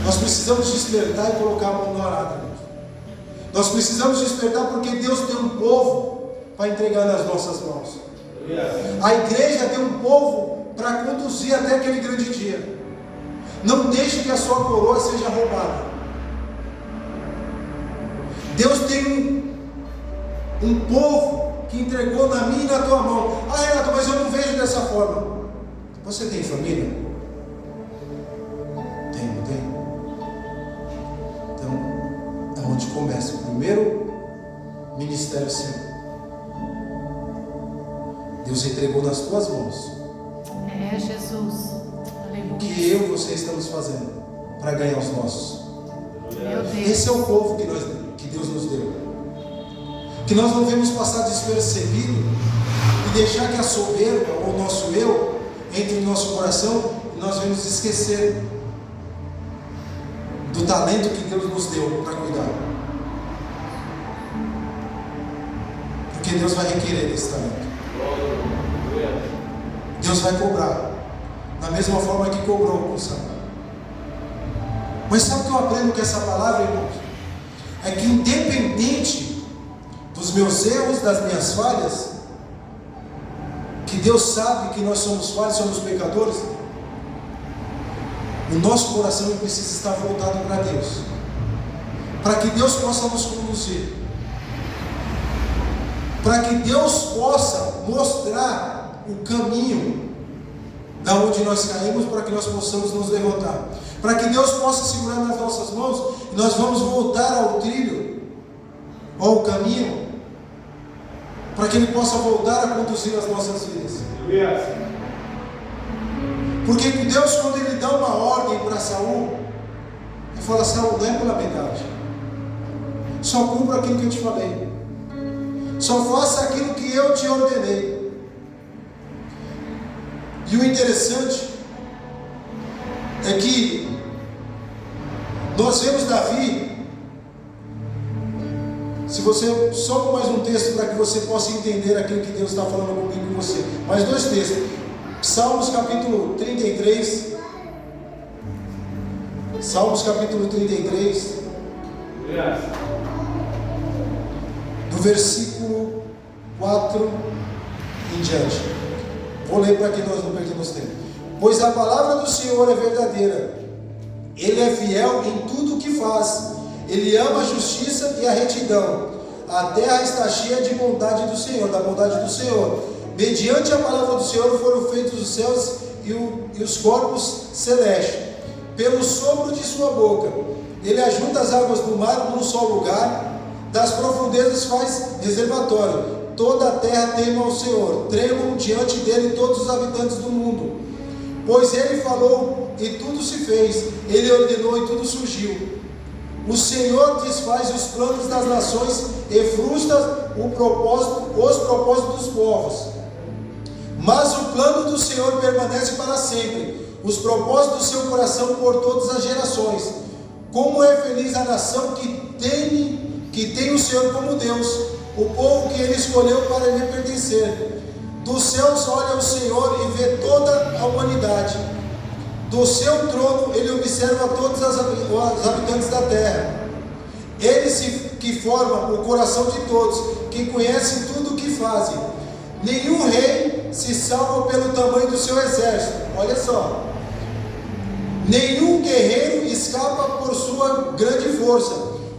Nós precisamos despertar e colocar a mão no arado. Nós precisamos despertar porque Deus tem um povo para entregar nas nossas mãos. A igreja tem um povo para conduzir até aquele grande dia. Não deixe que a sua coroa seja roubada. Deus tem um povo que entregou na minha e na tua mão. Ah, Renato, mas eu não vejo dessa forma. Você tem família? Tem, não tem? Então, é onde começa o primeiro ministério seu. Deus entregou nas tuas mãos. É, Jesus. O que eu e você estamos fazendo para ganhar os nossos? Meu Deus. Esse é o povo que Deus nos deu. Que nós não devemos passar despercebido e deixar que a soberba ou o nosso eu entre no nosso coração e nós vamos esquecer do talento que Deus nos deu para cuidar. Porque Deus vai requerer esse talento. Deus vai cobrar da mesma forma que cobrou com Saul. Mas sabe o que eu aprendo com essa palavra, irmãos? É que independente dos meus erros, das minhas falhas, que Deus sabe que nós somos falhos, somos pecadores, o nosso coração precisa estar voltado para Deus, para que Deus possa nos conduzir. para que Deus possa mostrar o caminho da onde nós caímos, para que nós possamos nos levantar, para que Deus possa segurar nas nossas mãos e nós vamos voltar ao trilho, ao caminho, para que Ele possa voltar a conduzir as nossas vidas. Porque Deus, quando Ele dá uma ordem para Saul, Ele fala: Saul, não é pela metade, só cumpra aquilo que eu te falei, só faça aquilo que eu te ordenei. E o interessante é que nós vemos Davi. Se você, só com mais um texto para que você possa entender aquilo que Deus está falando comigo e com você, mais dois textos, Salmos capítulo 33, Salmos capítulo 33, do versículo 4 em diante. Vou ler para que nós não perdamos tempo. Pois a palavra do Senhor é verdadeira, Ele é fiel em tudo o que faz, Ele ama a justiça e a retidão. A terra está cheia de bondade do Senhor, da bondade do Senhor. Mediante a palavra do Senhor foram feitos os céus e os corpos celestes. Pelo sopro de sua boca, Ele ajunta as águas do mar num só lugar, das profundezas faz reservatório. Toda a terra teme ao Senhor, tremam diante dele todos os habitantes do mundo. Pois Ele falou e tudo se fez, Ele ordenou e tudo surgiu. O Senhor desfaz os planos das nações e frustra os propósitos dos povos. Mas o plano do Senhor permanece para sempre, os propósitos do seu coração por todas as gerações. Como é feliz a nação que tem o Senhor como Deus, o povo que Ele escolheu para lhe pertencer. Dos céus olha o Senhor e vê toda a humanidade. Do seu trono Ele observa todos os habitantes da terra. Ele que forma o coração de todos, que conhece tudo o que fazem. Nenhum rei se salva pelo tamanho do seu exército. Olha só. Nenhum guerreiro escapa por sua grande força.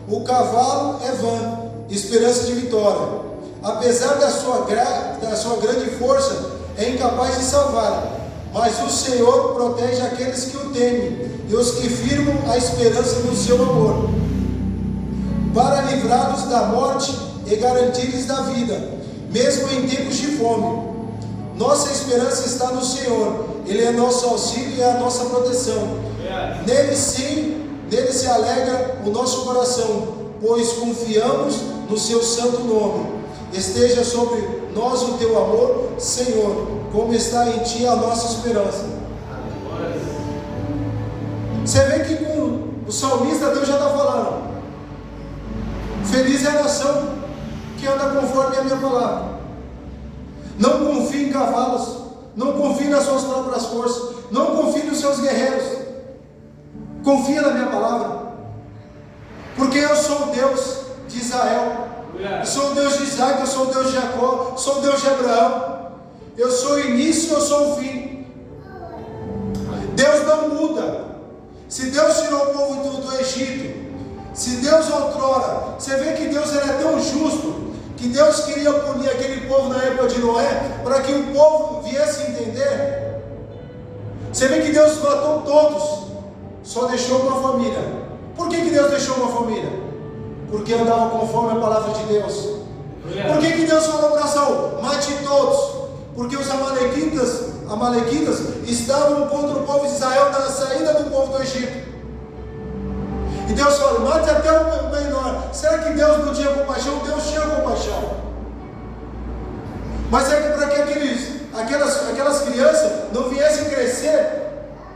O cavalo é vã, esperança de vitória. Apesar da sua grande força, é incapaz de salvar. Mas o Senhor protege aqueles que o temem e os que firmam a esperança no seu amor, para livrá-los da morte e garantir-lhes da vida, mesmo em tempos de fome. Nossa esperança está no Senhor, Ele é nosso auxílio e a nossa proteção. Nele se alegra o nosso coração, pois confiamos no seu santo nome. Esteja sobre nós o teu amor, Senhor, como está em ti a nossa esperança. Você vê que com o salmista Deus já está falando: feliz é a nação que anda conforme a minha palavra. Não confie em cavalos, não confie nas suas próprias forças, não confie nos seus guerreiros. Confia na minha palavra, porque eu sou o Deus de Israel, eu sou o Deus de Isaac, eu sou o Deus de Jacó, sou o Deus de Abraão. Eu sou o início, eu sou o fim. Deus não muda. Se Deus tirou o povo do Egito, se Deus outrora, você vê que Deus era tão justo, que Deus queria punir aquele povo na época de Noé, para que o povo viesse a entender. Você vê que Deus matou todos, só deixou uma família. Por que Deus deixou uma família? Porque andava conforme a palavra de Deus. Por que Deus falou para Saul: mate todos? Porque os amalequitas estavam contra o povo de Israel na saída do povo do Egito. E Deus falou: mate até o menor. Será que Deus não tinha compaixão? Deus tinha compaixão. Mas é para que aquelas crianças não viessem crescer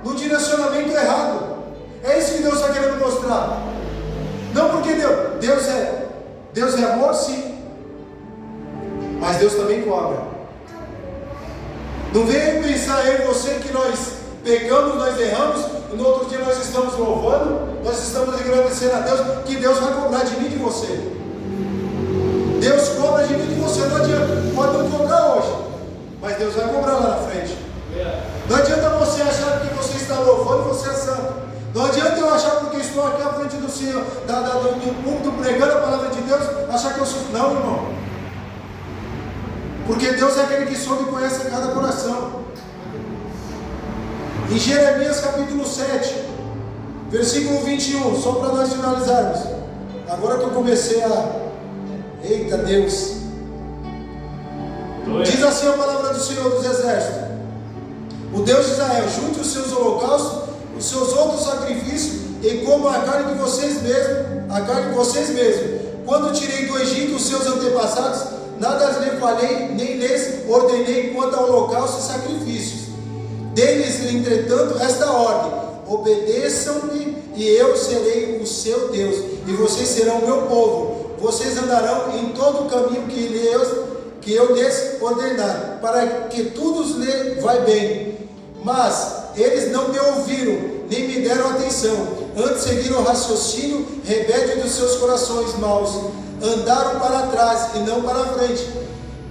no direcionamento errado. É isso que Deus está querendo mostrar. Não porque Deus é amor, sim, mas Deus também cobra. Não venha pensar eu e você que nós pecamos, nós erramos, e no outro dia nós estamos louvando, nós estamos agradecendo a Deus, que Deus vai cobrar de mim e de você. Deus cobra de mim e de você. Não adianta, pode não cobrar hoje, mas Deus vai cobrar lá na frente. Não adianta você achar que você está louvando e você é santo. Não adianta eu achar porque estou aqui à frente do Senhor, do púlpito pregando a palavra de Deus, achar que eu sou. Não, irmão. Porque Deus é aquele que soube e conhece cada coração. Em Jeremias capítulo 7, versículo 21, só para nós finalizarmos. Agora que eu comecei a... Eita Deus! Diz assim a palavra do Senhor dos Exércitos: o Deus de Israel, junte os seus holocaustos, os seus outros sacrifícios, e como a carne de vocês mesmos, quando tirei do Egito os seus antepassados, nada lhe falei, nem lhes ordenei quanto ao holocausto e sacrifícios. Dei-lhes, entretanto, esta ordem: obedeçam-me, e eu serei o seu Deus, e vocês serão o meu povo. Vocês andarão em todo o caminho que eu lhes ordenar, para que tudo lhes vai bem. Mas eles não me ouviram, nem me deram atenção. Antes seguiram o raciocínio rebelde dos seus corações maus. Andaram para trás e não para frente.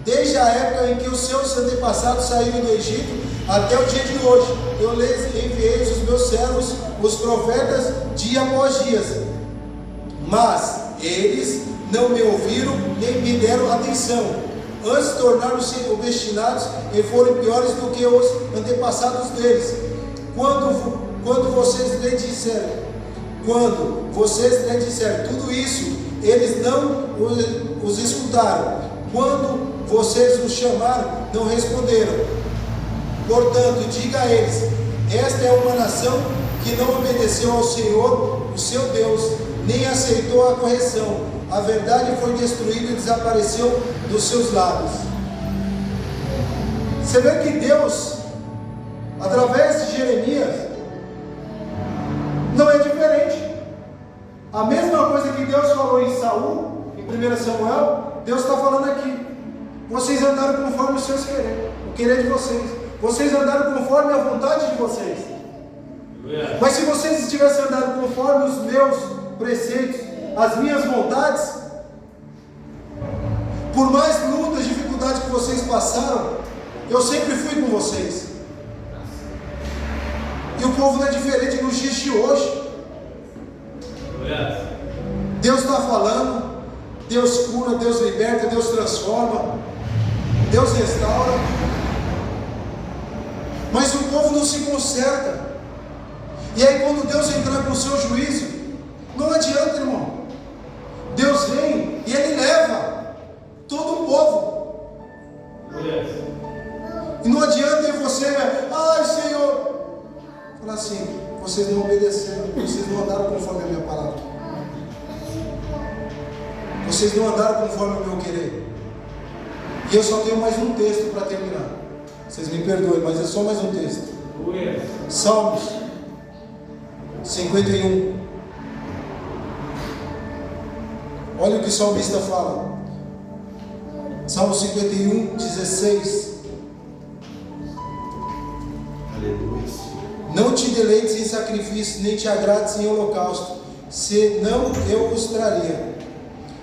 Desde a época em que os seus antepassados saíram do Egito até o dia de hoje, eu lhes enviei os meus servos, os profetas, dia após dia. Mas eles não me ouviram, nem me deram atenção. Antes tornaram-se obstinados e foram piores do que os antepassados deles. Quando vocês lhe disserem tudo isso, eles não os escutaram. Quando vocês os chamaram, não responderam. Portanto, diga a eles: esta é uma nação que não obedeceu ao Senhor, o seu Deus, nem aceitou a correção. A verdade foi destruída e desapareceu dos seus lábios. Você vê que Deus, através de Jeremias, não é diferente. A mesma coisa que Deus falou em Saul, em 1 Samuel, Deus está falando aqui. Vocês andaram conforme os seus querer, o querer de vocês. Vocês andaram conforme a vontade de vocês. Mas se vocês tivessem andado conforme os meus preceitos, as minhas vontades, por mais lutas, dificuldades que vocês passaram, eu sempre fui com vocês. E o povo não é diferente nos dias de hoje. Deus está falando, Deus cura, Deus liberta, Deus transforma, Deus restaura, mas o povo não se conserta. E aí quando Deus entrar com o seu juízo, não adianta, irmão. Deus vem e Ele leva todo o povo. E não adianta você, ai Senhor, falar assim: vocês não obedeceram, vocês não andaram conforme a minha palavra, vocês não andaram conforme o meu querer. E eu só tenho mais um texto para terminar. Vocês me perdoem, mas é só mais um texto. Salmos 51. Olha o que o salmista fala. Salmo 51, 16. Aleluia. Não te deleites em sacrifício, nem te agrades em holocausto, senão eu os traria.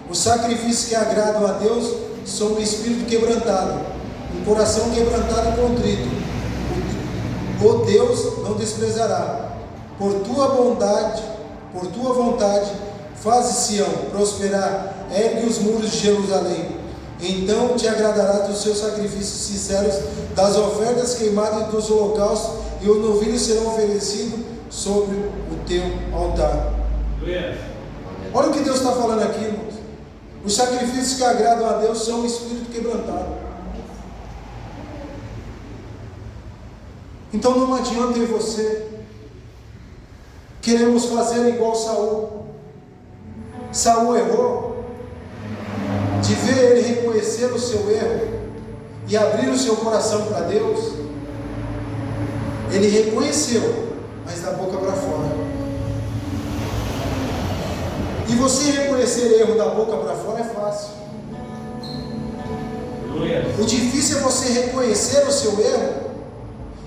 Os sacrifícios que agradam a Deus são um espírito quebrantado, um coração quebrantado e contrito. O Deus não desprezará. Por tua vontade, faze Sião prosperar, ergue os muros de Jerusalém. Então te agradará dos seus sacrifícios sinceros, das ofertas queimadas e dos holocaustos, e os novilhos serão oferecidos sobre o teu altar. Olha o que Deus está falando aqui, irmãos. Os sacrifícios que agradam a Deus são um espírito quebrantado. Então não adianta eu e você queremos fazer igual Saul. Saul errou. De ver ele reconhecer o seu erro e abrir o seu coração para Deus, ele reconheceu, mas da boca para fora. E você reconhecer erro da boca para fora é fácil. O difícil é você reconhecer o seu erro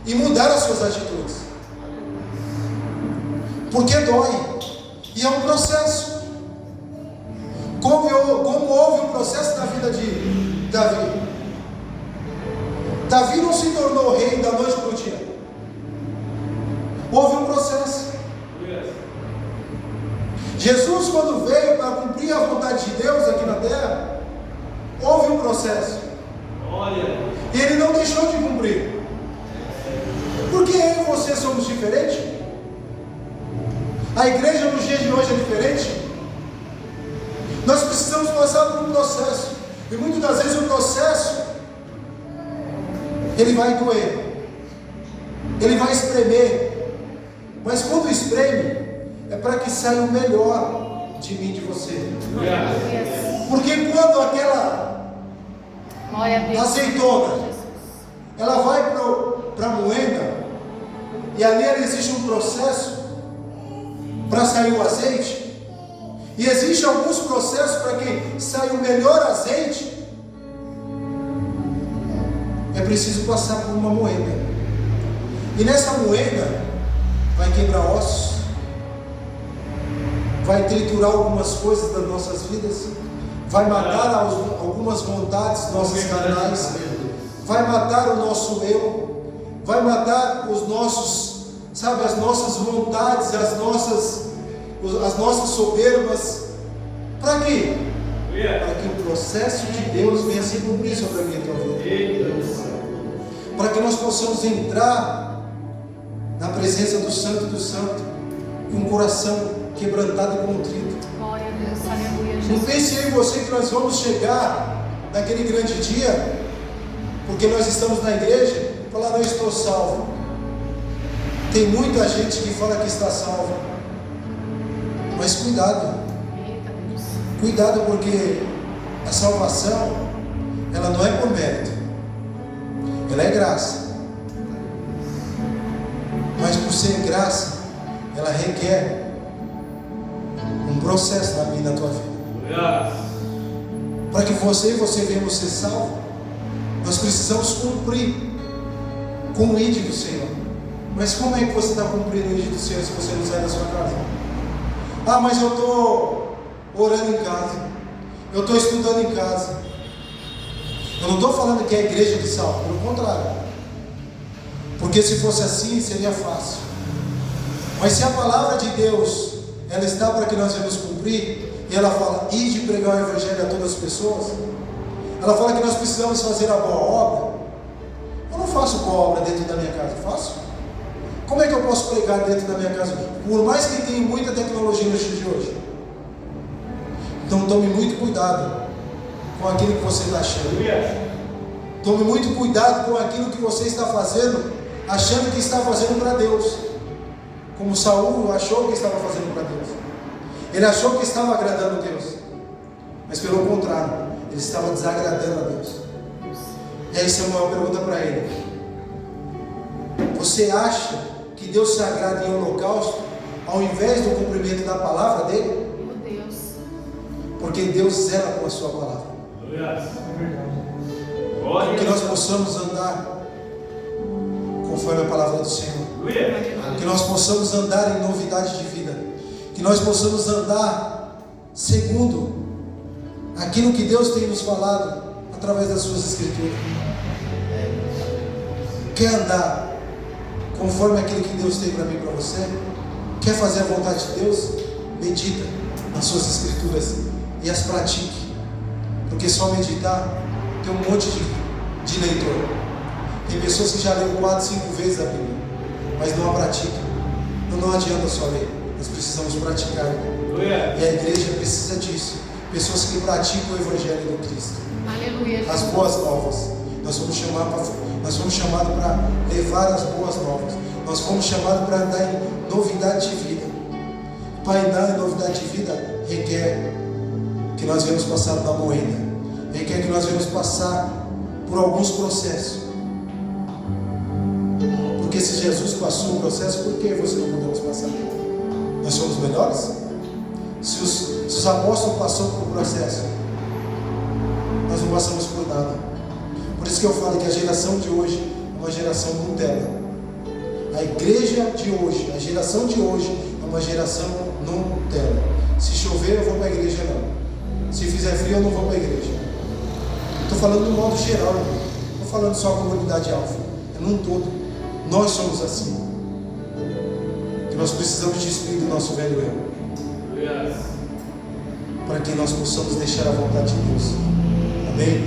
e mudar as suas atitudes, porque dói, e é um processo. Como houve um processo na vida de Davi. Davi não se tornou rei da noite para o dia. Houve um processo. Jesus, quando veio para cumprir a vontade de Deus aqui na terra, houve um processo. que eu e você somos diferentes? A igreja nos dias de hoje é diferente? Nós precisamos passar por um processo. E muitas das vezes o processo, ele vai doer, ele vai espremer. Mas quando espreme, é para que saia o melhor de mim e de você. Porque quando aquela Glória a Deus. azeitona, Jesus. ela vai para a moenda, e ali existe um processo para sair o azeite. E existem alguns processos para que saia o melhor azeite. É preciso passar por uma moenda. E nessa moenda vai quebrar ossos, vai triturar algumas coisas das nossas vidas, vai matar algumas vontades nossas carnais, vai matar o nosso eu, vai matar os nossos, sabe, as nossas vontades, as nossas soberbas. Para quê? Para que o processo de Deus venha se cumprir sobre a minha e tua vida. Para que nós possamos entrar na presença do Santo do Santo com um coração quebrantado e contrito. Glória a Deus. Aleluia, Não Jesus. pense eu e você que nós vamos chegar naquele grande dia, porque nós estamos na igreja, e falar: não estou salvo. Tem muita gente que fala que está salvo, mas cuidado, Eita Deus. cuidado, porque a salvação, ela não é por mérito, ela é graça. Mas por ser graça, ela requer um processo na minha e na tua vida. Para que você e você venhamos ser salvo, nós precisamos cumprir com o ID do Senhor. Mas como é que você está cumprindo o ID do Senhor se você não sai da sua casa? Ah, mas eu estou orando em casa, eu estou estudando em casa. Eu não estou falando que é a igreja que salva, pelo contrário. Porque se fosse assim, seria fácil. Mas se a palavra de Deus, ela está para que nós venhamos cumprir, e ela fala: ide pregar o evangelho a todas as pessoas. Ela fala que nós precisamos fazer a boa obra. Eu não faço boa obra dentro da minha casa, faço? Como é que eu posso pregar dentro da minha casa? Por mais que tenha muita tecnologia nos dias de hoje. Então tome muito cuidado com aquilo que você está achando. Tome muito cuidado com aquilo que você está fazendo, achando que está fazendo para Deus. Como Saul achou que estava fazendo para Deus. Ele achou que estava agradando a Deus, mas pelo contrário, ele estava desagradando a Deus. E aí Samuel pergunta para ele: você acha que Deus se agrada em holocausto ao invés do cumprimento da palavra dele? Meu Deus. Porque Deus zela com a sua palavra. Que nós possamos andar conforme a palavra do Senhor. Que nós possamos andar em novidade de vida. Que nós possamos andar segundo aquilo que Deus tem nos falado através das suas escrituras. Quer andar conforme aquilo que Deus tem para mim e para você? Quer fazer a vontade de Deus? Medita nas suas escrituras e as pratique. Porque só meditar, tem um monte de leitor. Tem pessoas que já leram 4, 5 vezes a Bíblia, mas não a praticam. Então não adianta só ler, nós precisamos praticar. E a igreja precisa disso. Pessoas que praticam o Evangelho do Cristo. Aleluia, As Jesus. boas novas. Nós fomos chamados para levar as boas novas. Nós fomos chamados para andar em novidade de vida. Para andar em novidade de vida requer que nós venhamos passar na moeda. Requer que nós venhamos passar por alguns processos. Porque se Jesus passou o processo, por que você não podemos passar? Nós somos melhores? Se os apóstolos passaram por um processo, nós não passamos por nada. Por isso que eu falo que a geração de hoje é uma geração Nutella. A igreja de hoje, a geração de hoje é uma geração Nutella. Se chover, eu vou para a igreja não. Se fizer frio, eu não vou para a igreja. Estou falando de um modo geral, não estou falando só a comunidade alfa, é num todo. Nós somos assim. Que nós precisamos destruir do nosso velho eu, para que nós possamos deixar a vontade de Deus. Amém?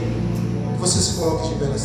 Que você se coloque de pé nessa